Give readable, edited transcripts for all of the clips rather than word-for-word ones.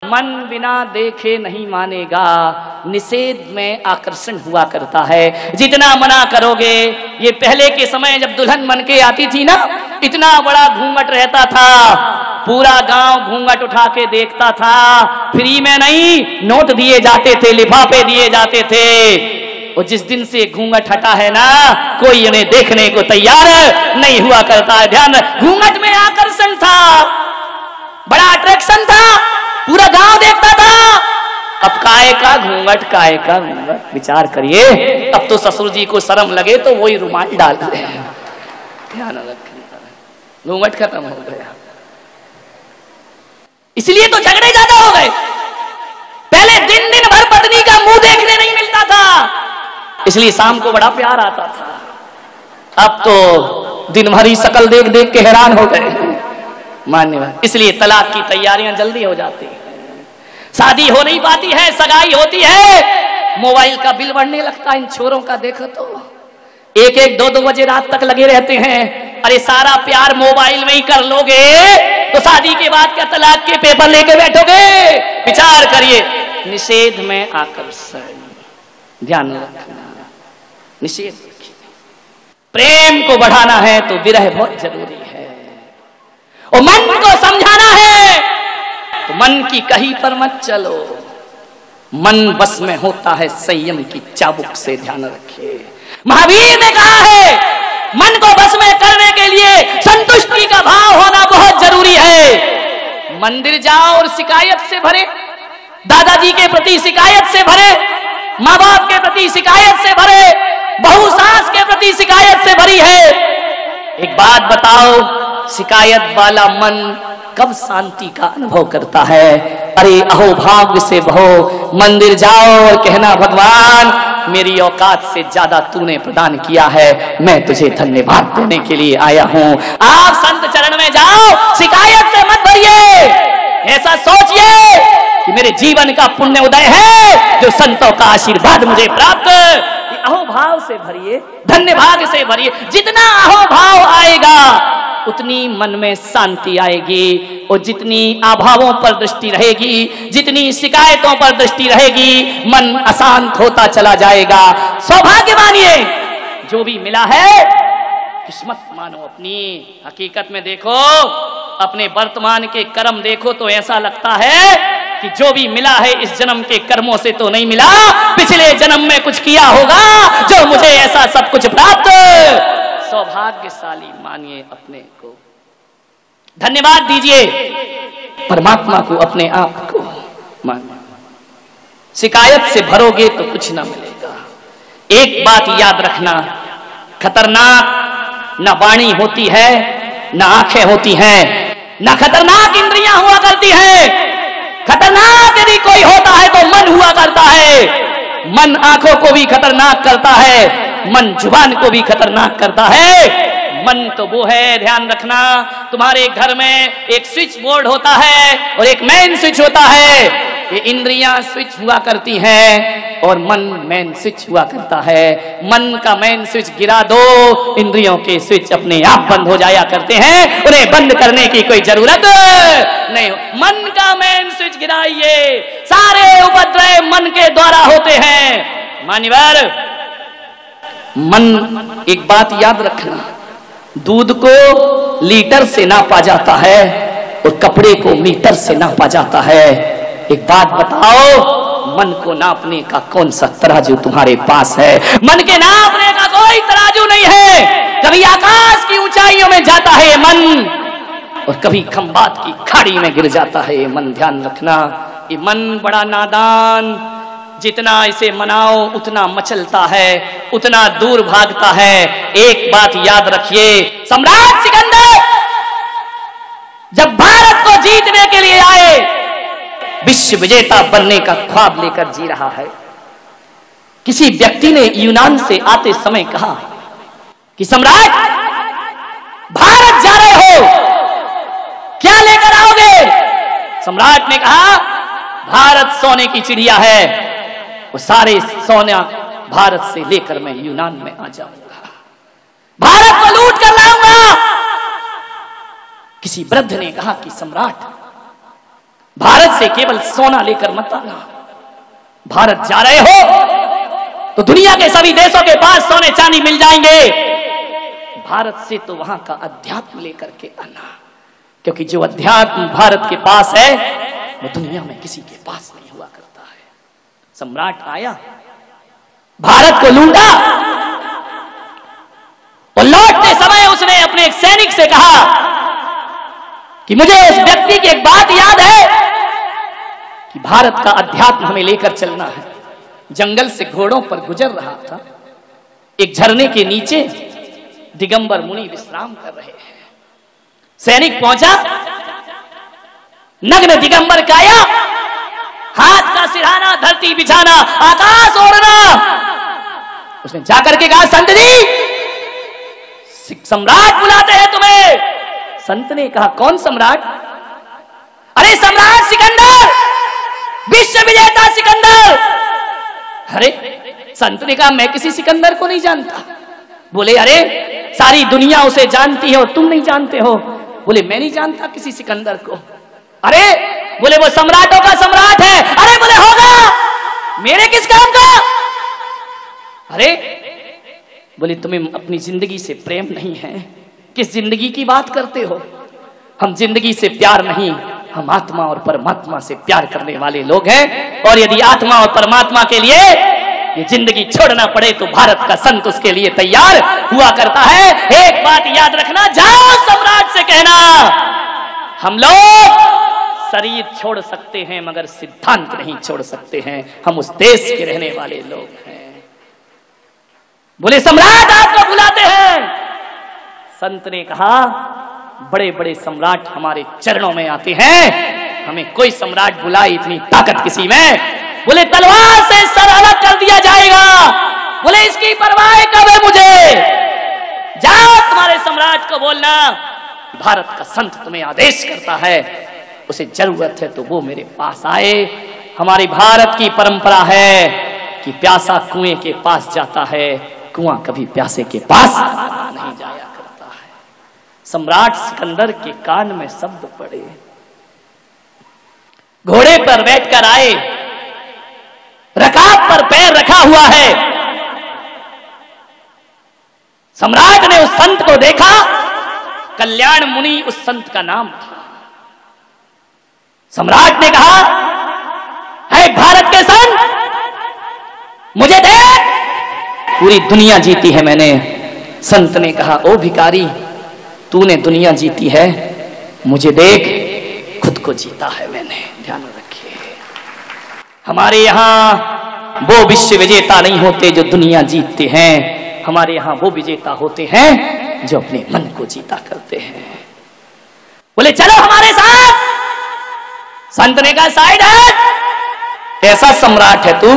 मन बिना देखे नहीं मानेगा, निषेध में आकर्षण हुआ करता है। जितना मना करोगे, ये पहले के समय जब दुल्हन बन के आती थी ना, इतना बड़ा घूंघट रहता था, पूरा गांव घूंघट उठा के देखता था। फ्री में नहीं, नोट दिए जाते थे, लिफाफे दिए जाते थे। और जिस दिन से घूंघट हटा है ना, कोई उन्हें देखने को तैयार नहीं हुआ करता है। ध्यान, घूंघट में आकर्षण था, बड़ा अट्रैक्शन था, पूरा गांव देखता था। अब काय का घूंघट, काय का घूंघट, विचार करिए। अब तो ससुर जी को शर्म लगे तो वही रुमाल डाल दे। ध्यान रखें, घूंघट खत्म हो गया, इसलिए तो झगड़े ज्यादा हो गए। पहले दिन दिन भर पत्नी का मुंह देखने नहीं मिलता था, इसलिए शाम को बड़ा प्यार आता था। अब तो दिन भर ही शकल देख देख के हैरान हो गए, मान्य। इसलिए तलाक की तैयारियां जल्दी हो जाती है, शादी हो नहीं पाती है, सगाई होती है, मोबाइल का बिल बढ़ने लगता है। इन छोरों का देखो तो 1-1, 2-2 बजे रात तक लगे रहते हैं। अरे सारा प्यार मोबाइल में ही कर लोगे तो शादी के बाद क्या तलाक के पेपर लेके बैठोगे? विचार करिए। निषेध में आकर्षण, ध्यान रखना, निषेध रखिए। प्रेम को बढ़ाना है तो विरह बहुत जरूरी है, और मन को समझाना है तो मन की कहीं पर मत चलो। मन बस में होता है संयम की चाबुक से, ध्यान रखिए। महावीर ने कहा है मन को बस में करने के लिए संतुष्टि का भाव होना बहुत जरूरी है। मंदिर जाओ और शिकायत से भरे, दादाजी के प्रति शिकायत से भरे, माँ बाप के प्रति शिकायत से भरे, बहू सास के प्रति शिकायत से भरी है। एक बात बताओ, शिकायत वाला मन कब शांति का अनुभव करता है? अरे अहो भाग्य से बहो, मंदिर जाओ और कहना भगवान मेरी औकात से ज्यादा तूने प्रदान किया है, मैं तुझे धन्यवाद देने के लिए आया हूं। आप संत चरण में जाओ, शिकायत से मत भरिए, ऐसा सोचिए कि मेरे जीवन का पुण्य उदय है जो संतों का आशीर्वाद मुझे प्राप्त। अहोभाव से भरिए, धन्यवाद से भरिए। जितना अहोभाव आएगा उतनी मन में शांति आएगी, और जितनी अभावों पर दृष्टि रहेगी, जितनी शिकायतों पर दृष्टि रहेगी, मन अशांत होता चला जाएगा। सौभाग्य मानिए, जो भी मिला है किस्मत मानो अपनी। हकीकत में देखो, अपने वर्तमान के कर्म देखो तो ऐसा लगता है कि जो भी मिला है इस जन्म के कर्मों से तो नहीं मिला, पिछले जन्म में कुछ किया होगा जो मुझे ऐसा सब कुछ प्राप्त। सौभाग्यशाली मानिए अपने को, धन्यवाद दीजिए परमात्मा को, अपने आप को मानिए। शिकायत से भरोगे तो कुछ ना मिलेगा। एक बात याद रखना, खतरनाक न वाणी होती है, न आंखें होती हैं, न खतरनाक इंद्रियां हुआ करती हैं। खतरनाक यदि कोई होता है तो मन हुआ करता है। मन आंखों को भी खतरनाक करता है, मन जुबान को भी खतरनाक करता है। मन तो वो है, ध्यान रखना, तुम्हारे घर में एक स्विच बोर्ड होता है और एक मेन स्विच होता है। ये इंद्रियां स्विच हुआ करती हैं और मन मेन स्विच हुआ करता है। मन का मेन स्विच गिरा दो, इंद्रियों के स्विच अपने आप बंद हो जाया करते हैं, उन्हें बंद करने की कोई जरूरत नहीं। मन का मेन स्विच गिराइए, सारे उपद्रव मन के द्वारा होते हैं। मान्यवर, मन, एक बात याद रखना, दूध को लीटर से नापा जाता है और कपड़े को मीटर से नापा जाता है। एक बात बताओ, मन को नापने का कौन सा तराजू तुम्हारे पास है? मन के नापने का कोई तराजू नहीं है। कभी आकाश की ऊंचाइयों में जाता है ये मन, और कभी खंबात की खाड़ी में गिर जाता है ये मन। ध्यान रखना, ये मन बड़ा नादान, जितना इसे मनाओ उतना मचलता है, उतना दूर भागता है। एक बात याद रखिए, सम्राट सिकंदर जब भारत को जीतने के लिए आए, विश्व विजेता बनने का ख्वाब लेकर जी रहा है। किसी व्यक्ति ने यूनान से आते समय कहा कि सम्राट, भारत जा रहे हो, क्या लेकर आओगे? सम्राट ने कहा, भारत सोने की चिड़िया है, वो सारे सोना भारत से लेकर मैं यूनान में आ जाऊंगा, भारत को लूट कर लाऊंगा। किसी वृद्ध ने कहा कि सम्राट, भारत से केवल सोना लेकर मत आना। भारत जा रहे हो तो दुनिया के सभी देशों के पास सोने चांदी मिल जाएंगे, भारत से तो वहां का अध्यात्म लेकर के आना, क्योंकि जो अध्यात्म भारत के पास है वो दुनिया में किसी के पास नहीं हुआ करता है। सम्राट आया, भारत को लूटा और लौटते समय उसने अपने एक सैनिक से कहा कि मुझे उस व्यक्ति की एक बात याद है कि भारत का अध्यात्म हमें लेकर चलना है। जंगल से घोड़ों पर गुजर रहा था, एक झरने के नीचे दिगंबर मुनि विश्राम कर रहे हैं। सैनिक पहुंचा, नग्न दिगंबर काया, हाथ का सिरहाना, धरती बिछाना, आकाश ओढ़ना। उसने जाकर के कहा, संत जी सम्राट बुलाते हैं तुम्हें। संत ने कहा, कौन सम्राट? अरे सम्राट सिकंदर, विश्व विजेता सिकंदर। अरे संत ने कहा, मैं किसी सिकंदर को नहीं जानता। बोले, अरे सारी दुनिया उसे जानती है और तुम नहीं जानते हो। बोले, मैं नहीं जानता किसी सिकंदर को। अरे बोले, वो सम्राटों का सम्राट है। अरे बोले, होगा, मेरे किस काम का? अरे बोले, तुम्हें अपनी जिंदगी से प्रेम नहीं है, किस जिंदगी की बात करते हो? हम जिंदगी से प्यार नहीं, हम आत्मा और परमात्मा से प्यार करने वाले लोग हैं, और यदि आत्मा और परमात्मा के लिए ये जिंदगी छोड़ना पड़े तो भारत का संत उसके लिए तैयार हुआ करता है। एक बात याद रखना, जाओ सम्राट से कहना, हम लोग शरीर छोड़ सकते हैं मगर सिद्धांत नहीं छोड़ सकते हैं, हम उस देश के रहने वाले लोग हैं। बोले, सम्राट आपको बुलाते हैं। संत ने कहा, बड़े बड़े सम्राट हमारे चरणों में आते हैं, हमें कोई सम्राट बुलाए इतनी ताकत किसी में। बोले, तलवार से सर अलग कर दिया जाएगा। बोले, इसकी परवाह कब है मुझे? जाओ तुम्हारे सम्राट को बोलना, भारत का संत तुम्हें आदेश करता है, उसे जरूरत है तो वो मेरे पास आए। हमारी भारत की परंपरा है कि प्यासा कुएं के पास जाता है, कुआं कभी प्यासे के पास नहीं जाया करता है। सम्राट सिकंदर के कान में शब्द पड़े, घोड़े पर बैठकर आए, रकाब पर पैर रखा हुआ है। सम्राट ने उस संत को देखा, कल्याण मुनि उस संत का नाम था। सम्राट ने कहा, है भारत के संत, मुझे देख, पूरी दुनिया जीती है मैंने। संत ने कहा, ओ भिखारी, तूने दुनिया जीती है, मुझे देख, खुद को जीता है मैंने। ध्यान रखिए, हमारे यहां वो विश्व विजेता नहीं होते जो दुनिया जीतते हैं, हमारे यहां वो विजेता होते हैं जो अपने मन को जीता करते हैं। बोले, चलो हमारे साथ। संत ने कहा, साइड हट, ऐसा सम्राट है तू,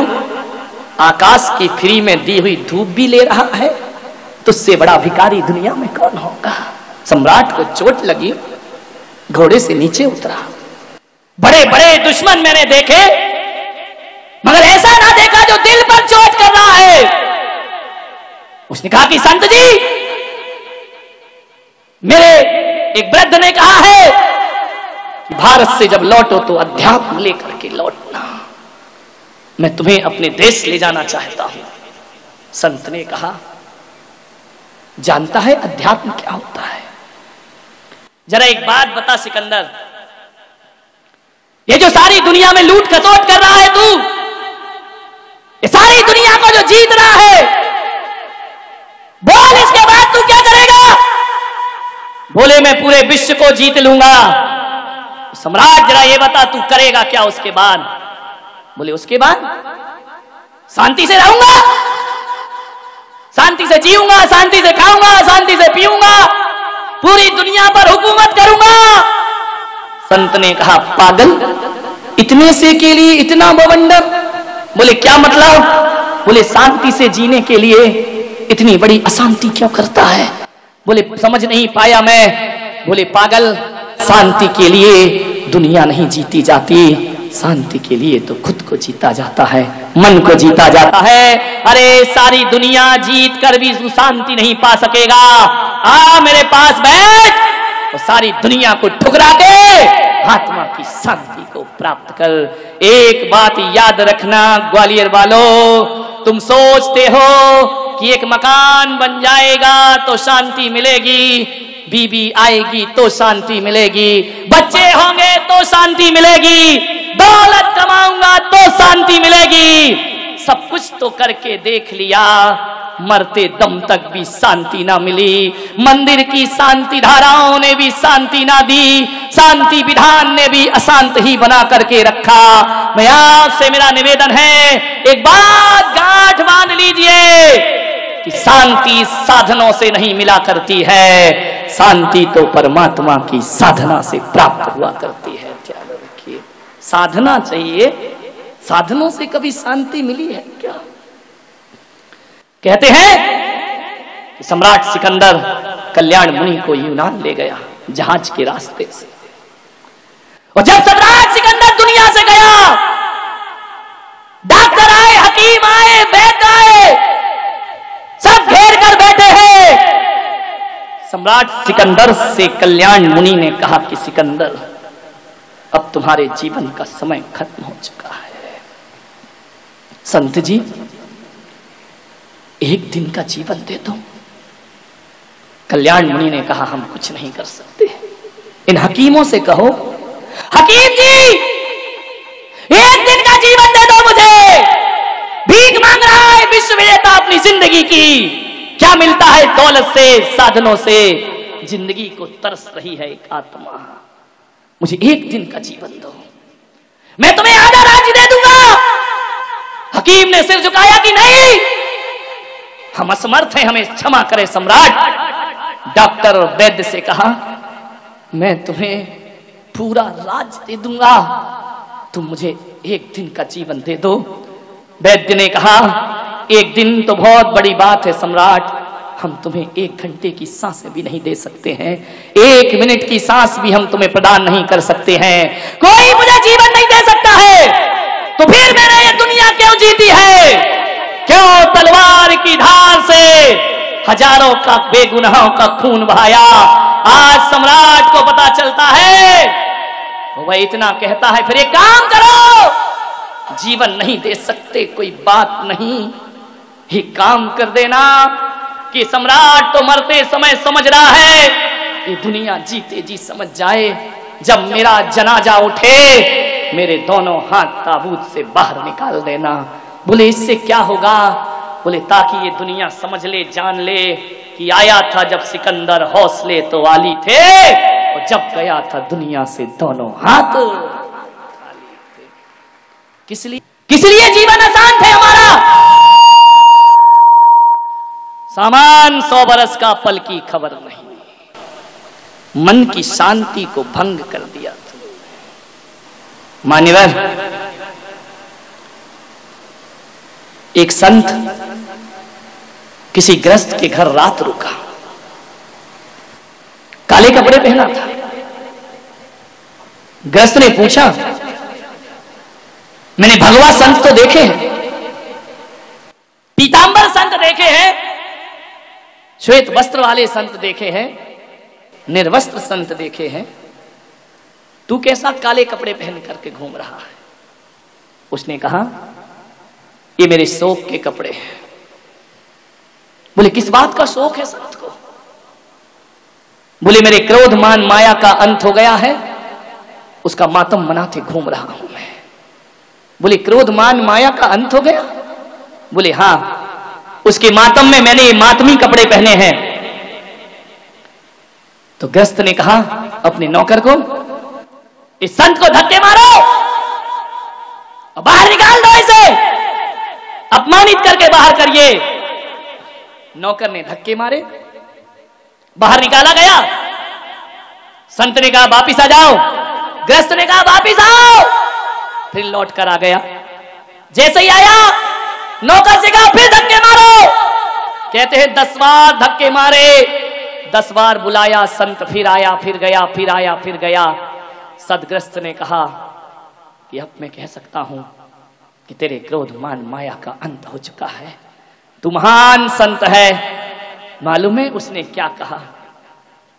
आकाश की फ्री में दी हुई धूप भी ले रहा है, तुझसे बड़ा भिखारी दुनिया में कौन होगा? सम्राट को चोट लगी, घोड़े से नीचे उतरा। बड़े बड़े दुश्मन मैंने देखे, मगर ऐसा ना देखा जो दिल पर चोट कर रहा है। उसने कहा कि संत जी, मेरे एक वृद्ध ने कहा है कि भारत से जब लौटो तो अध्यात्म लेकर के लौटना, मैं तुम्हें अपने देश ले जाना चाहता हूं। संत ने कहा, जानता है अध्यात्म क्या होता है? जरा एक बात बता सिकंदर, ये जो सारी दुनिया में लूट खसोट कर रहा है तू, ये सारी दुनिया को जो जीत रहा है, बोल इसके बाद तू क्या करेगा? बोले, मैं पूरे विश्व को जीत लूंगा। सम्राट जरा ये बता, तू करेगा क्या उसके बाद? बोले, उसके बाद शांति से रहूंगा, शांति से जीऊंगा, शांति से खाऊंगा, शांति से पीऊंगा, पूरी दुनिया पर हुकूमत करूंगा। संत ने कहा, पागल, इतने से के लिए इतना बवंडर? बोले, क्या मतलब? बोले, शांति से जीने के लिए इतनी बड़ी अशांति क्यों करता है? बोले, समझ नहीं पाया मैं। बोले, पागल, शांति के लिए दुनिया नहीं जीती जाती, शांति के लिए तो खुद को जीता जाता है, मन को जीता जाता है। अरे सारी दुनिया जीत कर भी तू शांति नहीं पा सकेगा। आ मेरे पास बैठ, तो सारी दुनिया को ठुकरा के आत्मा की शांति को प्राप्त कर। एक बात याद रखना ग्वालियर वालों, तुम सोचते हो कि एक मकान बन जाएगा तो शांति मिलेगी, बीबी आएगी तो शांति मिलेगी, बच्चे होंगे तो शांति मिलेगी, दौलत कमाऊंगा तो शांति मिलेगी। सब कुछ तो करके देख लिया, मरते दम तक भी शांति ना मिली। मंदिर की शांति धाराओं ने भी शांति ना दी, शांति विधान ने भी अशांत ही बना करके रखा। मैं आपसे मेरा निवेदन है, एक बात गांठ बांध लीजिए कि शांति साधनों से नहीं मिला करती है, शांति तो परमात्मा की साधना से प्राप्त हुआ करती है। ध्यान रखिए, साधना चाहिए, साधनों से कभी शांति मिली है क्या? कहते हैं कि सम्राट सिकंदर कल्याण मुनि को यूनान ले गया जहाज के रास्ते से, और जब सम्राट सिकंदर दुनिया से गया, डॉक्टर आए, हकीम आए, वैद्य आए, सब घेर कर बैठे हैं। सम्राट सिकंदर से कल्याण मुनि ने कहा कि सिकंदर, अब तुम्हारे जीवन का समय खत्म हो चुका है। संत जी, एक दिन का जीवन दे दो। कल्याण मुनि ने कहा, हम कुछ नहीं कर सकते, इन हकीमों से कहो, हकीम जी एक दिन का जीवन दे दो मुझे, भीख मांग रहा है विश्व विजेता अपनी जिंदगी की, क्या मिलता है दौलत से, साधनों से, जिंदगी को तरस रही है एक आत्मा, मुझे एक दिन का जीवन दो, मैं तुम्हें आधा राज्य दे दूंगा। हकीम ने सिर झुकाया कि नहीं, हम असमर्थ हैं, हमें क्षमा करें सम्राट। डॉक्टर और वैद्य से कहा, मैं तुम्हें पूरा राज्य दे दूंगा, तुम मुझे एक दिन का जीवन दे दो। वैद्य ने कहा, एक दिन तो बहुत बड़ी बात है सम्राट, हम तुम्हें 1 घंटे की सांसें भी नहीं दे सकते हैं, 1 मिनट की सांस भी हम तुम्हें प्रदान नहीं कर सकते हैं, कोई मुझे जीवन नहीं दे सकता है, तो फिर मैंने ये दुनिया क्यों जीती है? क्यों तलवार की धार से हजारों का बेगुनाहों का खून बहाया? आज सम्राट को पता चलता है, वह इतना कहता है, फिर एक काम करो, जीवन नहीं दे सकते कोई बात नहीं, ये काम कर देना कि सम्राट तो मरते समय समझ रहा है, ये दुनिया जीते जी समझ जाए, जब मेरा जनाजा उठे मेरे दोनों हाथ ताबूत से बाहर निकाल देना। बोले इससे क्या होगा? बोले ताकि ये दुनिया समझ ले, जान ले कि आया था जब सिकंदर हौसले तो वाली थे, और जब गया था दुनिया से दोनों हाथ खाली थे। किस लिए जीवन आसान थे हमारा? सामान 100 बरस का, पल की खबर नहीं, मन की शांति को भंग कर दिया। मान्यवर, एक संत किसी ग्रस्त के घर रात रुका, काले कपड़े पहना था। ग्रस्त ने पूछा, मैंने भगवा संत तो देखे हैं, पीतांबर संत देखे हैं, श्वेत वस्त्र वाले संत देखे हैं, निर्वस्त्र संत देखे हैं, तू कैसा काले कपड़े पहन करके घूम रहा है? उसने कहा, ये मेरे शोक के कपड़े हैं। बोले किस बात का शोक है संत को? बोले मेरे क्रोध मान माया का अंत हो गया है, उसका मातम मनाते घूम रहा हूं मैं। बोले क्रोध मान माया का अंत हो गया? बोले हां, उसके मातम में मैंने ये मातमी कपड़े पहने हैं। तो ग्रस्त ने कहा अपने नौकर को, इस संत को धक्के मारो और बाहर निकाल दो, इसे अपमानित करके बाहर करिए। नौकर ने धक्के मारे, बाहर निकाला गया। संत ने कहा वापिस आ जाओ, ग्रस्त ने कहा वापिस आओ, फिर लौट कर आ गया। जैसे ही आया नौकर से कहा फिर धक्के मारो, कहते हैं 10 बार धक्के मारे, 10 बार बुलाया, संत फिर आया, फिर गया, फिर आया, फिर गया। सदग्रस्त ने कहा कि अब मैं कह सकता हूं कि तेरे क्रोध मान माया का अंत हो चुका है, तू महान संत है। मालूम है उसने क्या कहा?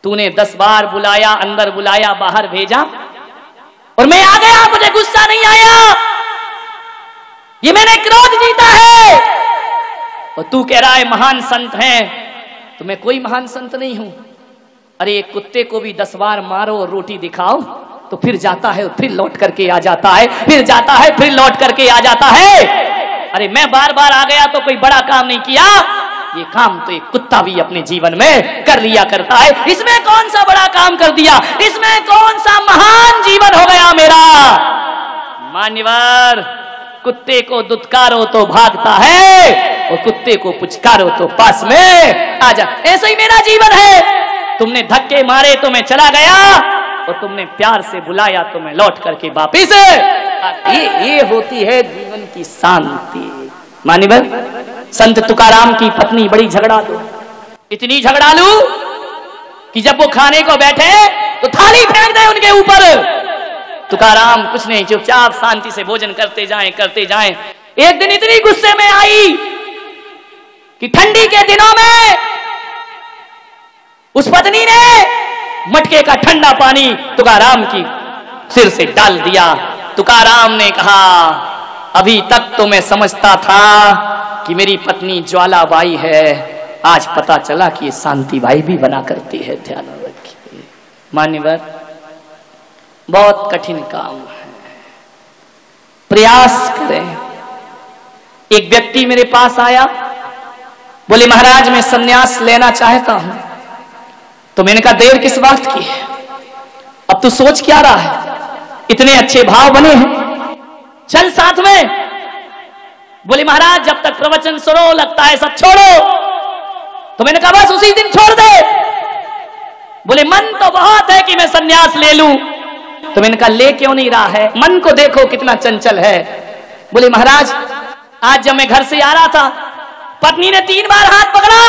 तूने 10 बार बुलाया, अंदर बुलाया, बाहर भेजा, और मैं आ गया, मुझे गुस्सा नहीं आया, ये मैंने क्रोध जीता है। और तू कह रहा है महान संत है, तो मैं कोई महान संत नहीं हूं। अरे एक कुत्ते को भी 10 बार मारो और रोटी दिखाओ तो फिर जाता है, फिर लौट करके आ जाता है, फिर जाता है, फिर लौट करके आ जाता है। अरे मैं बार बार आ गया तो कोई बड़ा काम नहीं किया, ये काम तो एक कुत्ता भी अपने जीवन में कर लिया करता है। इसमें कौन सा बड़ा काम कर दिया, इसमें कौन सा महान जीवन हो गया मेरा। मान्यवर, कुत्ते को दुत्कारो तो भागता है और कुत्ते को पुचकारो तो पास में आ जा। ऐसा ही मेरा जीवन है। तुमने धक्के मारे तो मैं चला गया और तुमने प्यार से बुलाया तो मैं लौट करके वापिस। ये होती है जीवन की शांति। मान्यवर, संत तुकाराम की पत्नी बड़ी झगड़ालू, इतनी झगड़ालू कि जब वो खाने को बैठे तो थाली फेंक दे उनके ऊपर। तुकाराम कुछ नहीं, चुपचाप शांति से भोजन करते जाएं करते जाएं। एक दिन इतनी गुस्से में आई कि ठंडी के दिनों में उस पत्नी ने मटके का ठंडा पानी तुकाराम की सिर से डाल दिया। तुकाराम ने कहा, अभी तक तो मैं समझता था कि मेरी पत्नी ज्वालाबाई है, आज पता चला कि ये शांतिबाई भी बना करती है। ध्यान रखिए मान्यवर, बहुत कठिन काम है, प्रयास करें। एक व्यक्ति मेरे पास आया, बोले महाराज मैं सन्यास लेना चाहता हूं। तो मैंने कहा देर किस बात की है, अब तू सोच क्या रहा है, इतने अच्छे भाव बने हैं, चल साथ में। बोले महाराज जब तक प्रवचन सुनो लगता है सब छोड़ो। तो मैंने कहा बस उसी दिन छोड़ दे। बोले मन तो बहुत है कि मैं सन्यास ले लूं। तो मैंने कहा ले क्यों नहीं रहा है, मन को देखो कितना चंचल है। बोले महाराज आज जब मैं घर से आ रहा था, पत्नी ने 3 बार हाथ पकड़ा,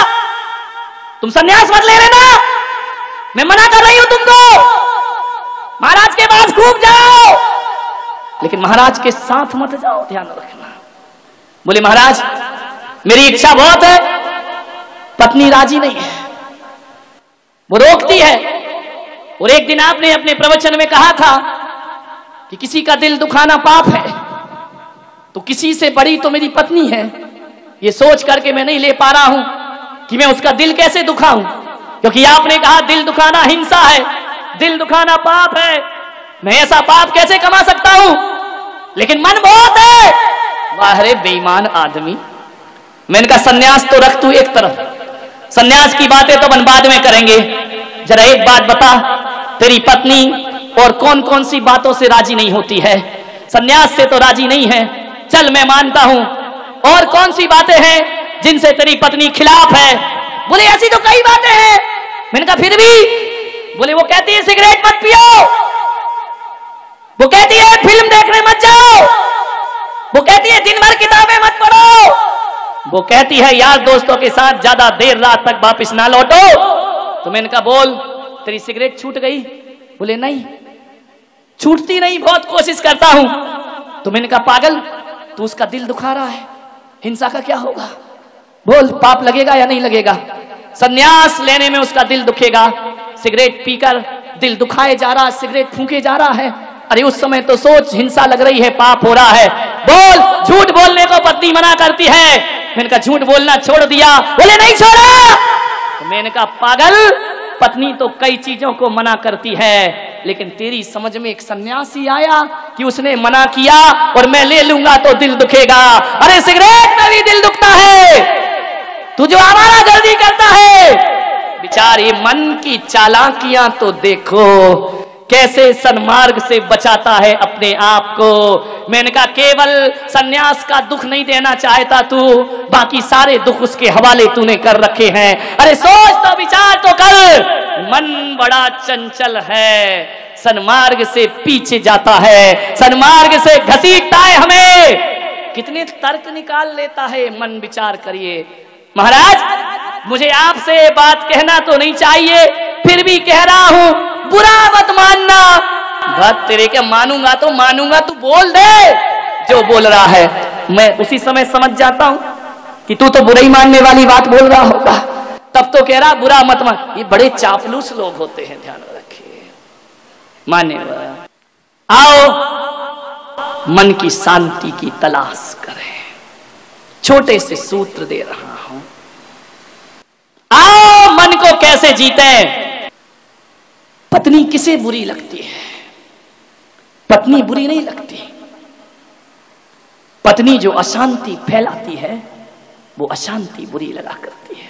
तुम सन्यास मत ले लेना, मैं मना कर रही हूं तुमको, महाराज के पास खूब जाओ, लेकिन महाराज के साथ मत जाओ, ध्यान रखना। बोले महाराज मेरी इच्छा बहुत है, पत्नी राजी नहीं है, वो रोकती है। और एक दिन आपने अपने प्रवचन में कहा था कि किसी का दिल दुखाना पाप है, तो किसी से बड़ी तो मेरी पत्नी है। ये सोच करके मैं नहीं ले पा रहा हूं कि मैं उसका दिल कैसे दुखाऊं, क्योंकि आपने कहा दिल दुखाना हिंसा है, दिल दुखाना पाप है, मैं ऐसा पाप कैसे कमा सकता हूं, लेकिन मन बहुत है। वाह रे बेईमान आदमी। मैंने कहा सन्यास तो रख तू एक तरफ, सन्यास की बातें तो अपन बाद में करेंगे, जरा एक बात बता, तेरी पत्नी और कौन कौन सी बातों से राजी नहीं होती है? सन्यास से तो राजी नहीं है, चल मैं मानता हूं, और कौन सी बातें हैं जिनसे तेरी पत्नी खिलाफ है? बोले ऐसी तो कई बातें हैं। मैंने कहा फिर भी? बोले वो कहती है सिगरेट मत पियो, वो कहती है फिल्म देखने मत जाओ, वो कहती है दिन भर किताबें मत पढ़ो, वो कहती है यार दोस्तों के साथ ज्यादा देर रात तक वापस ना लौटो। तो मैंने कहा बोल तेरी सिगरेट छूट गई? बोले नहीं छूटती नहीं, बहुत कोशिश करता हूं। तो मैंने कहा पागल तू उसका दिल दुखा रहा है, हिंसा का क्या होगा, बोल पाप लगेगा या नहीं लगेगा? सन्यास लेने में उसका दिल दुखेगा, सिगरेट पीकर दिल दुखाए जा रहा है, सिगरेट फूंके जा रहा है। अरे उस समय तो सोच हिंसा लग रही है, पाप हो रहा है। बोल झूठ बोलने को पत्नी मना करती है। मैंने कहा झूठ बोलना छोड़ दिया? बोले नहीं छोड़ा। तो मैंने कहा पागल पत्नी तो कई चीजों को मना करती है, लेकिन तेरी समझ में एक सन्यासी आया कि उसने मना किया और मैं ले लूंगा तो दिल दुखेगा। अरे सिगरेट में भी दिल दुखता है, तू जो आवारा गर्दी करता है। बेचारे मन की चालाकियां तो देखो, कैसे सन्मार्ग से बचाता है अपने आप को। मैंने कहा केवल सन्यास का दुख नहीं देना चाहता तू, बाकी सारे दुख उसके हवाले तूने कर रखे हैं। अरे सोच तो विचार तो कर, मन बड़ा चंचल है, सन्मार्ग से पीछे जाता है, सन्मार्ग से घसीटता है हमें। कितने तर्क निकाल लेता है मन, विचार करिए। महाराज मुझे आपसे बात कहना तो नहीं चाहिए, फिर भी कह रहा हूं, बुरा मत मानना। बात तेरे क्या मानूंगा तो मानूंगा, तू बोल दे जो बोल रहा है। मैं उसी समय समझ जाता हूं कि तू तो बुरा ही मानने वाली बात बोल रहा होगा, तब तो कह रहा बुरा मत मान। ये बड़े चापलूस लोग होते हैं, ध्यान रखिए। मान्यवर आओ मन की शांति की तलाश करें। छोटे से सूत्र दे रहा हूं। आओ मन को कैसे जीते। पत्नी किसे बुरी लगती है? पत्नी बुरी नहीं लगती। पत्नी जो अशांति फैलाती है वो अशांति बुरी लगा करती है।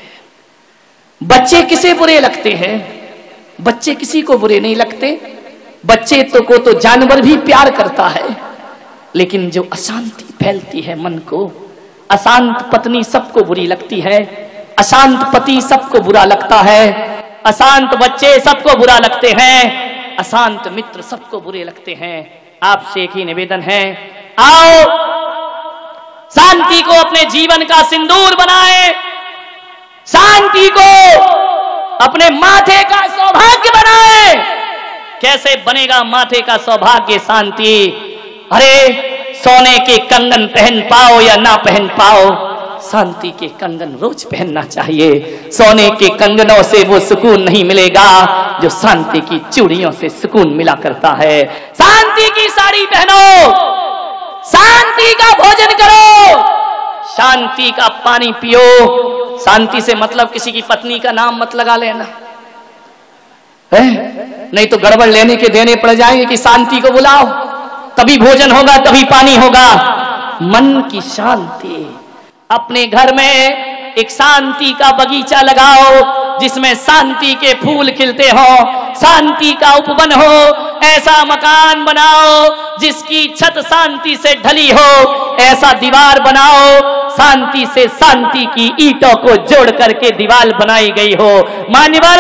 बच्चे किसे बुरे लगते हैं? बच्चे किसी को बुरे नहीं लगते। बच्चे तो जानवर भी प्यार करता है, लेकिन जो अशांति फैलती है मन को, अशांत पत्नी सबको बुरी लगती है, अशांत पति सबको बुरा लगता है, अशांत बच्चे सबको बुरा लगते हैं, अशांत मित्र सबको बुरे लगते हैं। आपसे एक ही निवेदन है, आओ शांति को अपने जीवन का सिंदूर बनाएं, शांति को अपने माथे का सौभाग्य बनाएं। कैसे बनेगा माथे का सौभाग्य शांति? अरे सोने के कंगन पहन पाओ या ना पहन पाओ, शांति के कंगन रोज पहनना चाहिए। सोने के कंगनों से वो सुकून नहीं मिलेगा जो शांति की चूड़ियों से सुकून मिला करता है। शांति की साड़ी पहनो, शांति का भोजन करो, शांति का पानी पियो। शांति से मतलब किसी की पत्नी का नाम मत लगा लेना है? नहीं तो गड़बड़ लेने के देने पड़ जाएंगे कि शांति को बुलाओ, तभी भोजन होगा, तभी पानी होगा। मन की शांति। अपने घर में एक शांति का बगीचा लगाओ जिसमें शांति के फूल खिलते हो, शांति का उपवन हो। ऐसा मकान बनाओ जिसकी छत शांति से ढली हो, ऐसा दीवार बनाओ शांति से शांति की ईंटों को जोड़ करके दीवार बनाई गई हो। मान्यवर